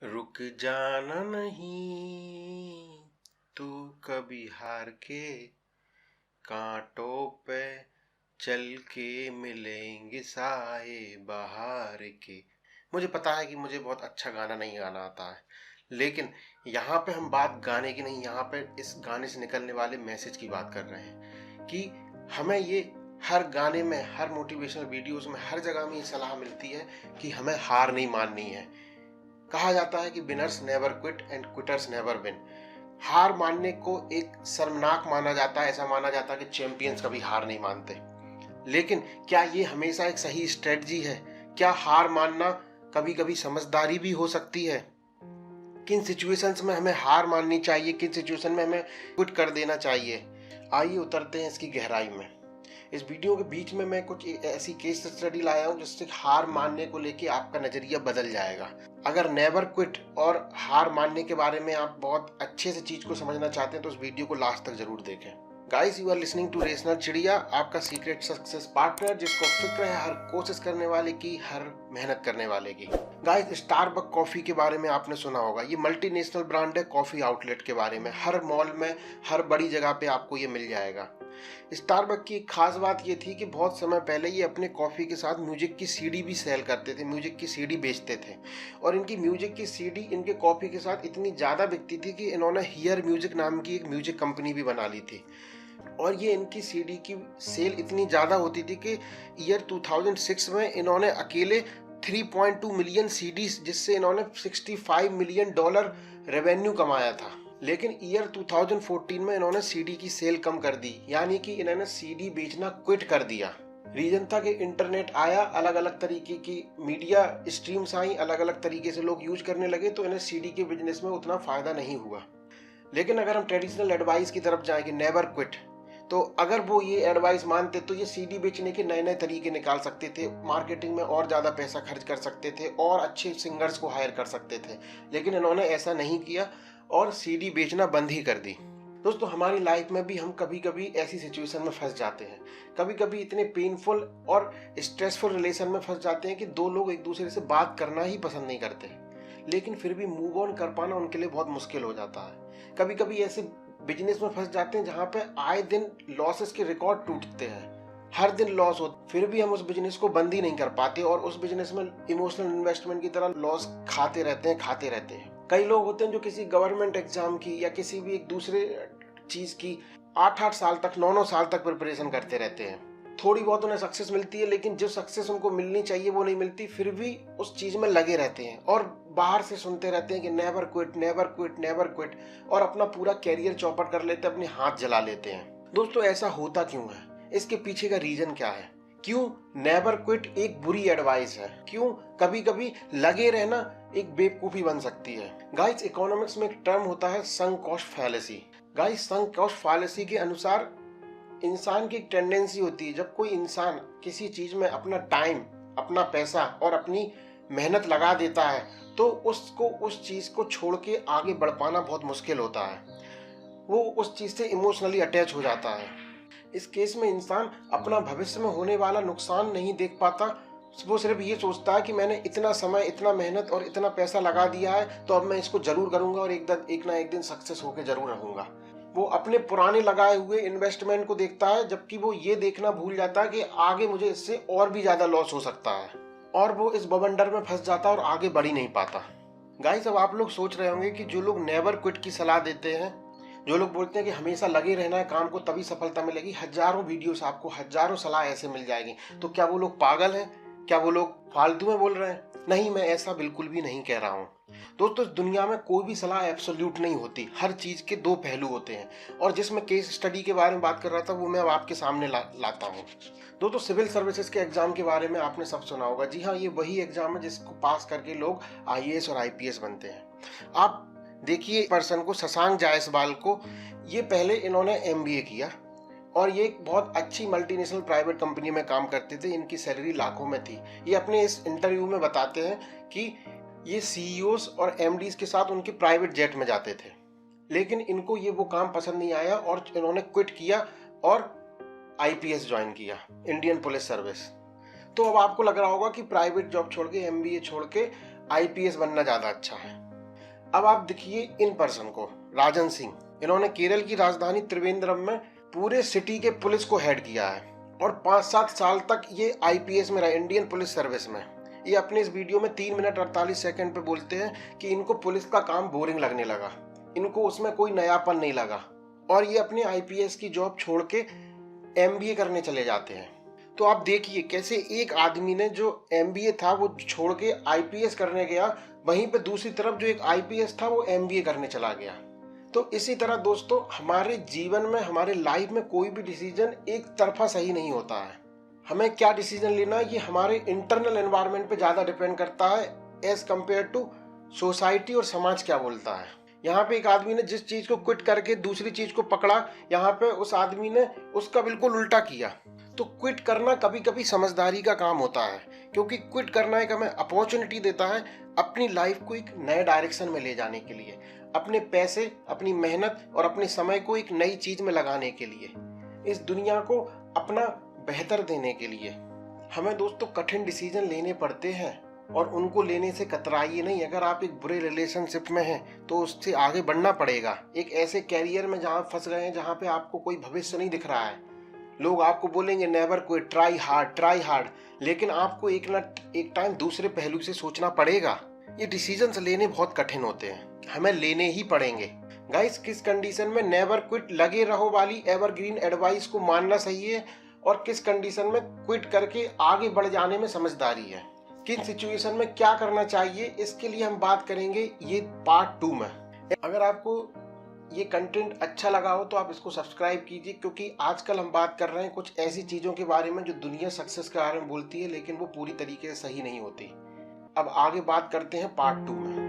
रुक जाना नहीं तू कभी हार के, कांटों पे चल के मिलेंगे साए बहार के। मुझे पता है कि मुझे बहुत अच्छा गाना नहीं गाना आता है, लेकिन यहाँ पे हम बात गाने की नहीं, यहाँ पे इस गाने से निकलने वाले मैसेज की बात कर रहे हैं कि हमें ये हर गाने में, हर मोटिवेशनल वीडियोस में, हर जगह में ये सलाह मिलती है कि हमें हार नहीं माननी है। कहा जाता है कि winners never quit and quitters never win. हार मानने को एक शर्मनाक माना जाता है, ऐसा माना जाता है कि चैंपियंस कभी हार नहीं मानते। लेकिन क्या ये हमेशा एक सही स्ट्रेटजी है? क्या हार मानना कभी कभी समझदारी भी हो सकती है? किन सिचुएशंस में हमें हार माननी चाहिए, किन सिचुएशन में हमें क्विट कर देना चाहिए? आइए उतरते हैं इसकी गहराई में। इस वीडियो के बीच में मैं कुछ ऐसी केस स्टडी लाया हूं जिससे हार मानने को लेके आपका नजरिया बदल जाएगा। अगर नेवर क्विट और हार मानने के बारे में आप बहुत अच्छे से चीज को समझना चाहते हैं तो उस वीडियो को लास्ट तक जरूर देखें। Guys, you are listening to Rational Chidiya, आपका सीक्रेट सक्सेस पार्टनर, जिसको फिक्र है हर कोशिश करने वाले की, हर मेहनत करने वाले की। गाइस, स्टारबक कॉफी के बारे में आपने सुना होगा। ये मल्टीनेशनल ब्रांड है कॉफी आउटलेट के बारे में। हर मॉल में, हर बड़ी जगह पे आपको ये मिल जाएगा। स्टारबक की एक खास बात ये थी कि बहुत समय पहले ये अपने कॉफ़ी के साथ म्यूजिक की सीडी भी सेल करते थे, म्यूजिक की सीडी बेचते थे। और इनकी म्यूजिक की सीडी इनके कॉफ़ी के साथ इतनी ज़्यादा बिकती थी कि इन्होंने हियर म्यूजिक नाम की एक म्यूजिक कंपनी भी बना ली थी। और ये इनकी सीडी की सेल इतनी ज़्यादा होती थी कि ईयर 2006 में इन्होंने अकेले 3.2 मिलियन सीडीज, जिससे इन्होंने $65 मिलियन रेवेन्यू कमाया था। लेकिन ईयर 2014 में इन्होंने सीडी की सेल कम कर दी, यानी कि इन्होंने सीडी बेचना क्विट कर दिया। रीजन था कि इंटरनेट आया, अलग अलग तरीके की मीडिया स्ट्रीम्स आई, अलग अलग तरीके से लोग यूज करने लगे, तो इन्हें सीडी के बिजनेस में उतना फायदा नहीं हुआ। लेकिन अगर हम ट्रेडिशनल एडवाइस की तरफ जाएंगे, नेवर क्विट, तो अगर वो ये एडवाइस मानते तो ये सीडी बेचने के नए नए तरीके निकाल सकते थे, मार्केटिंग में और ज़्यादा पैसा खर्च कर सकते थे और अच्छे सिंगर्स को हायर कर सकते थे। लेकिन इन्होंने ऐसा नहीं किया और सीडी बेचना बंद ही कर दी। दोस्तों, हमारी लाइफ में भी हम कभी कभी ऐसी सिचुएशन में फंस जाते हैं, कभी कभी इतने पेनफुल और स्ट्रेसफुल रिलेशन में फंस जाते हैं कि दो लोग एक दूसरे से बात करना ही पसंद नहीं करते, लेकिन फिर भी मूव ऑन कर पाना उनके लिए बहुत मुश्किल हो जाता है। कभी कभी ऐसे बिजनेस में फंस जाते हैं जहां पे आए दिन लॉसेस के रिकॉर्ड टूटते हैं, हर दिन लॉस हो, फिर भी हम उस बिजनेस को बंद ही नहीं कर पाते और उस बिजनेस में इमोशनल इन्वेस्टमेंट की तरह लॉस खाते रहते हैं। कई लोग होते हैं जो किसी गवर्नमेंट एग्जाम की या किसी भी एक दूसरे चीज की 8-8 साल तक, 9-9 साल तक प्रिपरेशन करते रहते हैं। थोड़ी बहुत उन्हें सक्सेस मिलती है, लेकिन जो सक्सेस उनको मिलनी चाहिए वो नहीं मिलती, फिर भी उस चीज में लगे रहते हैं और बाहर से सुनते रहते हैं कि never quit, never quit, never quit, और अपना पूरा कैरियर चौपट कर लेते हैं, अपने हाथ जला लेते हैं। दोस्तों, ऐसा होता क्यों है? इसके पीछे का रीजन क्या है? क्यों नेवर क्विट एक बुरी एडवाइस है? क्यों कभी कभी लगे रहना एक बेवकूफी बन सकती है? गाइस, इकोनॉमिक्स में एक टर्म होता है sunk cost fallacy. Guys, sunk cost fallacy के अनुसार इंसान की एक टेंडेंसी होती है, जब कोई इंसान किसी चीज में अपना टाइम, अपना पैसा और अपनी मेहनत लगा देता है तो उसको उस चीज को छोड़ के आगे बढ़ पाना बहुत मुश्किल होता है। वो उस चीज से इमोशनली अटैच हो जाता है। इस केस में इंसान अपना भविष्य में होने वाला नुकसान नहीं देख पाता, वो सिर्फ ये सोचता है कि मैंने इतना समय, इतना मेहनत और इतना पैसा लगा दिया है तो अब मैं इसको जरूर करूंगा और एक ना एक दिन सक्सेस होकर जरूर रहूंगा। वो अपने पुराने लगाए हुए इन्वेस्टमेंट को देखता है, जबकि वो ये देखना भूल जाता है कि आगे मुझे इससे और भी ज्यादा लॉस हो सकता है, और वो इस बवंडर में फंस जाता है और आगे बढ़ ही नहीं पाता। गाइस, अब आप लोग सोच रहे होंगे कि जो लोग नेवर क्विट की सलाह देते हैं, जो लोग बोलते हैं कि हमेशा लगे रहना है काम को तभी सफलता मिलेगी, हजारों वीडियोस आपको, हजारों सलाह ऐसे मिल जाएगी, तो क्या वो लोग पागल हैं? क्या वो लोग फालतू में बोल रहे हैं? नहीं, मैं ऐसा बिल्कुल भी नहीं कह रहा हूँ। दोस्तों, दुनिया में कोई भी सलाह एब्सोल्यूट नहीं होती, हर चीज के दो पहलू होते हैं, और जिसमें केस स्टडी के बारे में बात कर रहा था वो मैं अब आपके सामने लाता हूँ। दोस्तों, सिविल सर्विसेज के एग्जाम के बारे में आपने सब सुना होगा। जी हाँ, ये वही एग्जाम है जिसको पास करके लोग आईएएस और आईपीएस बनते हैं। आप देखिए पर्सन को, शशांक जायसवाल को, ये पहले इन्होंने एमबीए किया और ये एक बहुत अच्छी मल्टीनेशनल प्राइवेट कंपनी में काम करते थे, इनकी सैलरी लाखों में थी। ये अपने इस इंटरव्यू में बताते हैं कि ये सीईओस और एमडीज के साथ उनके प्राइवेट जेट में जाते थे, लेकिन इनको ये वो काम पसंद नहीं आया और इन्होंने क्विट किया और आईपीएस ज्वाइन किया, इंडियन पुलिस सर्विस। तो अब आपको लग रहा होगा कि प्राइवेट जॉब छोड़ के, एमबीए छोड़ के आईपीएस बनना ज्यादा अच्छा है। अब आप देखिए इन पर्सन को, राजन सिंह। इन्होंने केरल की राजधानी त्रिवेंद्रम में पूरे सिटी के पुलिस को हेड किया है और 5-7 साल तक ये आईपीएस में रहा, इंडियन पुलिस सर्विस में। ये अपने इस वीडियो में 3 मिनट 48 सेकंड पे बोलते हैं कि इनको पुलिस का काम बोरिंग लगने लगा, इनको उसमें कोई नयापन नहीं लगा और ये अपने आईपीएस की जॉब छोड़ के एमबीए करने चले जाते हैं। तो आप देखिए कैसे एक आदमी ने जो एमबीए था वो छोड़ के आईपीएस करने गया, वहीं पे दूसरी तरफ जो एक आईपीएस था वो एमबीए करने चला गया। तो इसी तरह दोस्तों हमारे जीवन में, हमारे लाइफ में कोई भी डिसीजन एक तरफा सही नहीं होता है। हमें क्या डिसीजन लेना है ये हमारे इंटरनल एनवायरनमेंट पे ज्यादा डिपेंड करता है एज कम्पेयर टू सोसाइटी और समाज क्या बोलता है। यहाँ पे एक आदमी ने जिस चीज को क्विट करके दूसरी चीज को पकड़ा, यहाँ पे उस आदमी ने उसका बिल्कुल उल्टा किया। तो क्विट करना कभी कभी समझदारी का काम होता है, क्योंकि क्विट करना एक हमें अपॉर्चुनिटी देता है अपनी लाइफ को एक नए डायरेक्शन में ले जाने के लिए, अपने पैसे, अपनी मेहनत और अपने समय को एक नई चीज में लगाने के लिए, इस दुनिया को अपना बेहतर देने के लिए। हमें दोस्तों कठिन डिसीजन लेने पड़ते हैं और उनको लेने से कतराइए नहीं। अगर आप एक बुरे रिलेशनशिप में हैं तो उससे आगे बढ़ना पड़ेगा। एक ऐसे कैरियर में जहाँ फंस गए हैं जहाँ पे आपको कोई भविष्य नहीं दिख रहा है, लोग आपको बोलेंगे नेवर क्विट, ट्राई हार्ड, लेकिन आपको एक ना एक टाइम दूसरे पहलू से सोचना पड़ेगा। ये डिसीजंस लेने बहुत कठिन होते हैं, हमें लेने ही पड़ेंगे। गाइस, किस कंडीशन में नेवर क्विट लगे रहो वाली एवरग्रीन एडवाइस को मानना सही है और किस कंडीशन में क्विट करके आगे बढ़ जाने में समझदारी है, किन सिचुएशन में क्या करना चाहिए, इसके लिए हम बात करेंगे ये पार्ट 2 में। अगर आपको ये कंटेंट अच्छा लगा हो तो आप इसको सब्सक्राइब कीजिए, क्योंकि आजकल हम बात कर रहे हैं कुछ ऐसी चीज़ों के बारे में जो दुनिया सक्सेस के बारे में बोलती है लेकिन वो पूरी तरीके से सही नहीं होती। अब आगे बात करते हैं पार्ट 2 में।